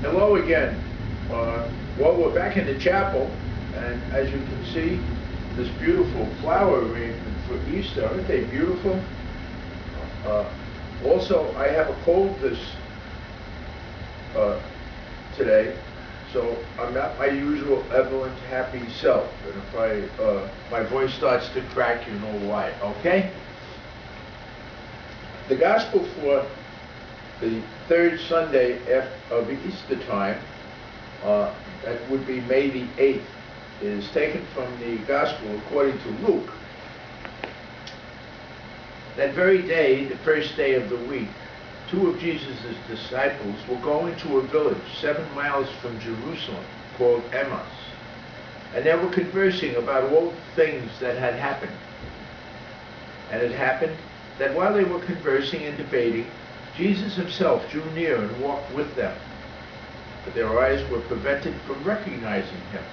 Hello again. Well, we're back in the chapel, and as you can see, this beautiful flower arrangement for Easter. Aren't they beautiful? Uh, Also, I have a cold today, so I'm not my usual ebullient, happy self. And if my voice starts to crack, you know why. Okay? The gospel for the third Sunday of Easter time, that would be May the 8th, is taken from the Gospel according to Luke. That very day, the first day of the week, two of Jesus' disciples were going to a village 7 miles from Jerusalem called Emmaus, and they were conversing about all the things that had happened. And it happened that while they were conversing and debating, Jesus himself drew near and walked with them, but their eyes were prevented from recognizing him.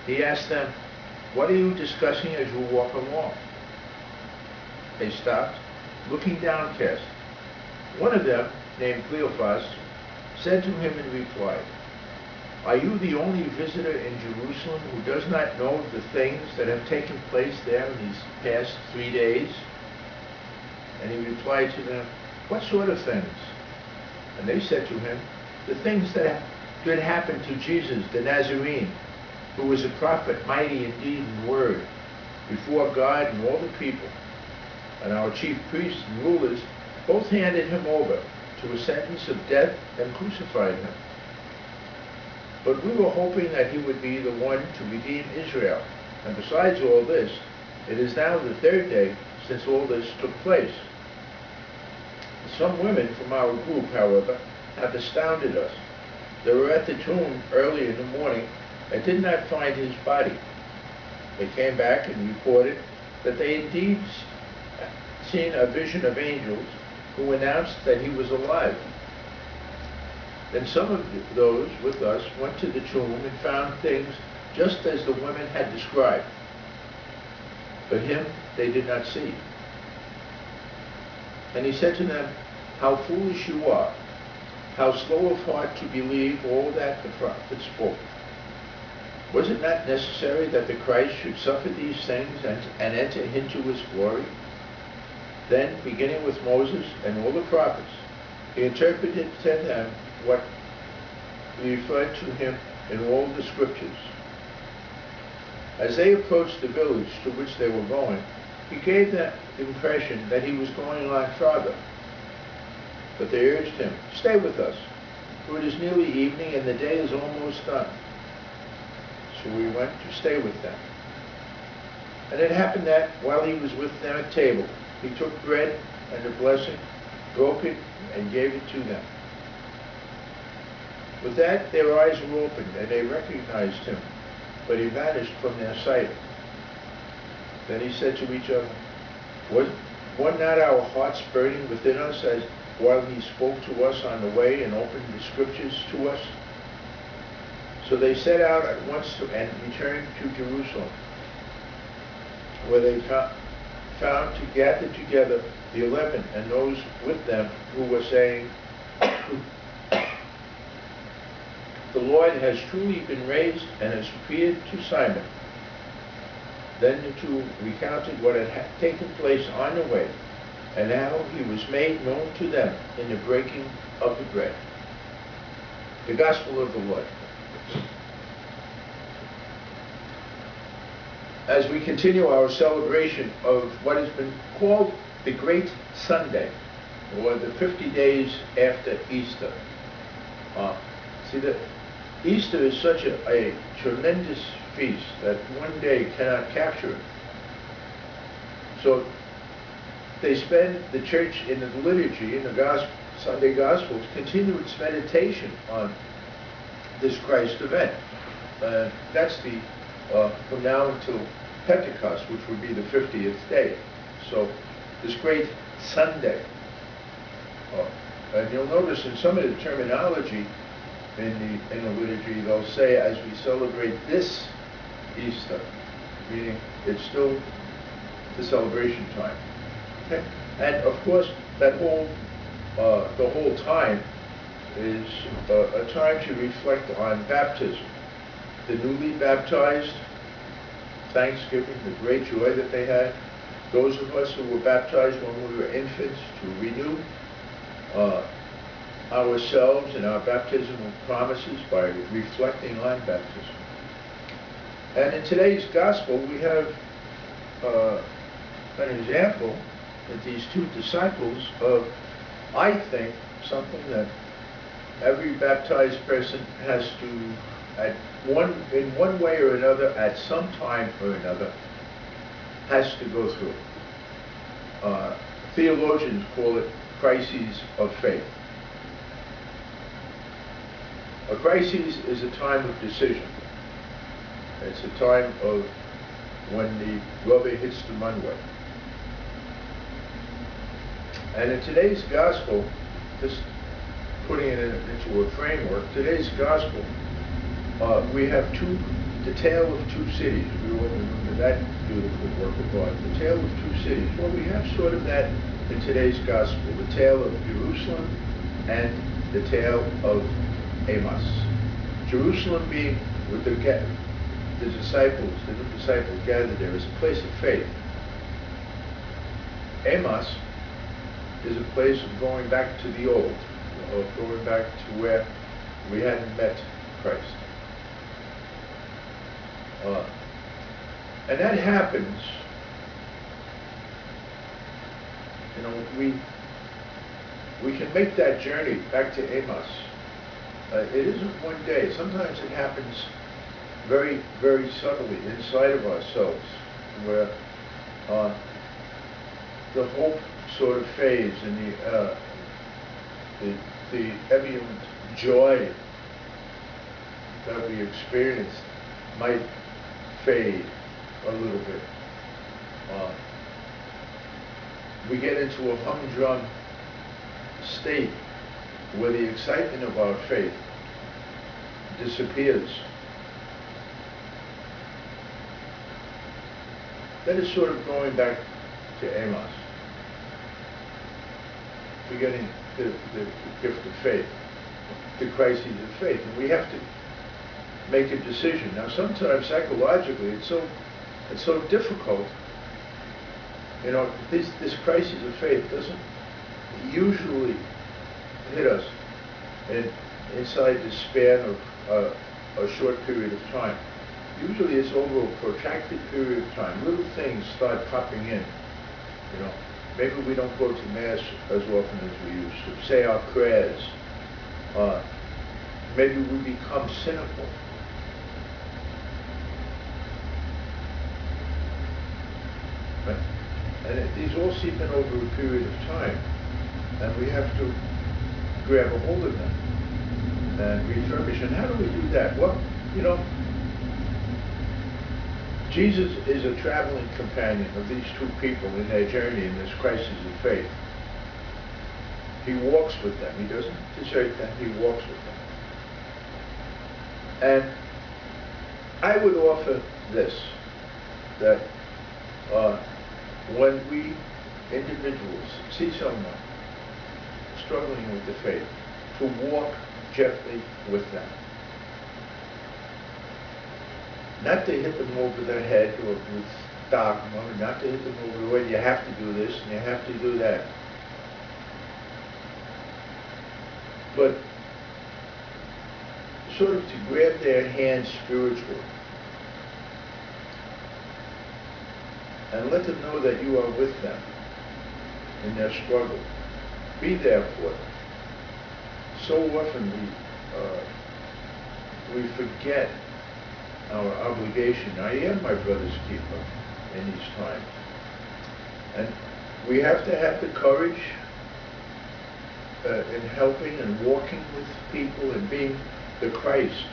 He asked them, "What are you discussing as you walk along?" They stopped, looking downcast. One of them, named Cleophas, said to him in reply, "Are you the only visitor in Jerusalem who does not know the things that have taken place there in these past 3 days?" And he replied to them, "What sort of things?" And they said to him, "The things that had happened to Jesus the Nazarene, who was a prophet, mighty in deed and word, before God and all the people. And our chief priests and rulers both handed him over to a sentence of death and crucified him. But we were hoping that he would be the one to redeem Israel. And besides all this, it is now the third day since all this took place." Some women from our group, however, have astounded us. They were at the tomb early in the morning and did not find his body. They came back and reported that they indeed seen a vision of angels who announced that he was alive. Then some of those with us went to the tomb and found things just as the women had described, but him they did not see. And he said to them, "How foolish you are, how slow of heart to believe all that the prophets spoke. Was it not necessary that the Christ should suffer these things and enter into his glory?" Then, beginning with Moses and all the prophets, he interpreted to them what referred to him in all the scriptures. As they approached the village to which they were going, he gave them the impression that he was going on farther. But they urged him, "Stay with us, for it is nearly evening and the day is almost done." So he went to stay with them. And it happened that, while he was with them at table, he took bread and a blessing, broke it, and gave it to them. With that, their eyes were opened, and they recognized him, but he vanished from their sight. Then he said to each other, Were not our hearts burning within us as while he spoke to us on the way and opened the scriptures to us?" So they set out at once and returned to Jerusalem, where they found to gather together the 11 and those with them who were saying, "The Lord has truly been raised and has appeared to Simon." Then the two recounted what had taken place on the way, and how he was made known to them in the breaking of the bread. The Gospel of the Lord. As we continue our celebration of what has been called the Great Sunday, or the 50 days after Easter. See, that Easter is such a tremendous feast that one day cannot capture it. So they spend the church in the liturgy, in the Sunday Gospel, to continue its meditation on this Christ event. That's from now until Pentecost, which would be the 50th day. So this great Sunday. And you'll notice in some of the terminology in the liturgy, they'll say, as we celebrate this Easter, meaning it's still the celebration time. Okay? And of course, that whole the whole time is a time to reflect on baptism. The newly baptized, thanksgiving, the great joy that they had. Those of us who were baptized when we were infants, to renew ourselves and our baptismal promises by reflecting on baptism. And in today's gospel, we have an example that these two disciples of, I think, something that every baptized person has to, in one way or another, at some time or another, has to go through. Theologians call it crises of faith. A crisis is a time of decision. It's a time of when the rubber hits the runway. And in today's gospel, just putting it into a framework, today's gospel, we have the tale of two cities. We all remember that beautiful work of art, the tale of two cities. Well, we have sort of that in today's gospel, the tale of Jerusalem and the tale of Amos. Jerusalem being with the disciples, the new disciples gathered there, is a place of faith. Amos is a place of going back to the old, of going back to where we hadn't met Christ. And that happens, you know, we can make that journey back to Amos. It isn't one day. Sometimes it happens very, very subtly inside of ourselves, where the hope sort of fades and the ebullient joy that we experienced might fade a little bit. We get into a humdrum state where the excitement of our faith disappears. That is sort of going back to Amos, forgetting the gift of faith, the crises of faith. And we have to make a decision. Now, sometimes psychologically, it's so difficult. You know, this crisis of faith doesn't usually hit us inside the span of a short period of time. Usually it's over a protracted period of time. Little things start popping in. You know, maybe we don't go to Mass as often as we used to, say our prayers. Maybe we become cynical. Right? And these all seep in over a period of time. And we have to grab a hold of them and refurbish. And how do we do that? Well, you know, Jesus is a traveling companion of these two people in their journey in this crisis of faith. He walks with them. He doesn't desert them. He walks with them. And I would offer this, that when we individuals see someone struggling with the faith, to walk gently with them. Not to hit them over the head or with dogma, not to hit them over the head, you have to do this and you have to do that. But sort of to grab their hand spiritually and let them know that you are with them in their struggle. Be there for them. So often we forget our obligation. I am my brother's keeper in these times. And we have to have the courage in helping and walking with people and being the Christ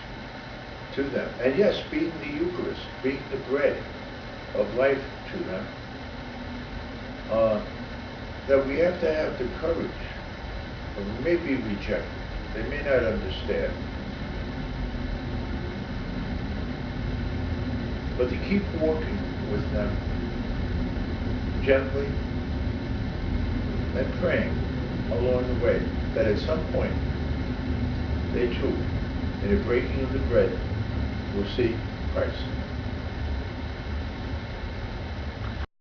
to them. And yes, being the Eucharist, being the bread of life to them. That we have to have the courage. We may be rejected. They may not understand. But to keep walking with them gently and praying along the way, that at some point they too, in the breaking of the bread, will see Christ.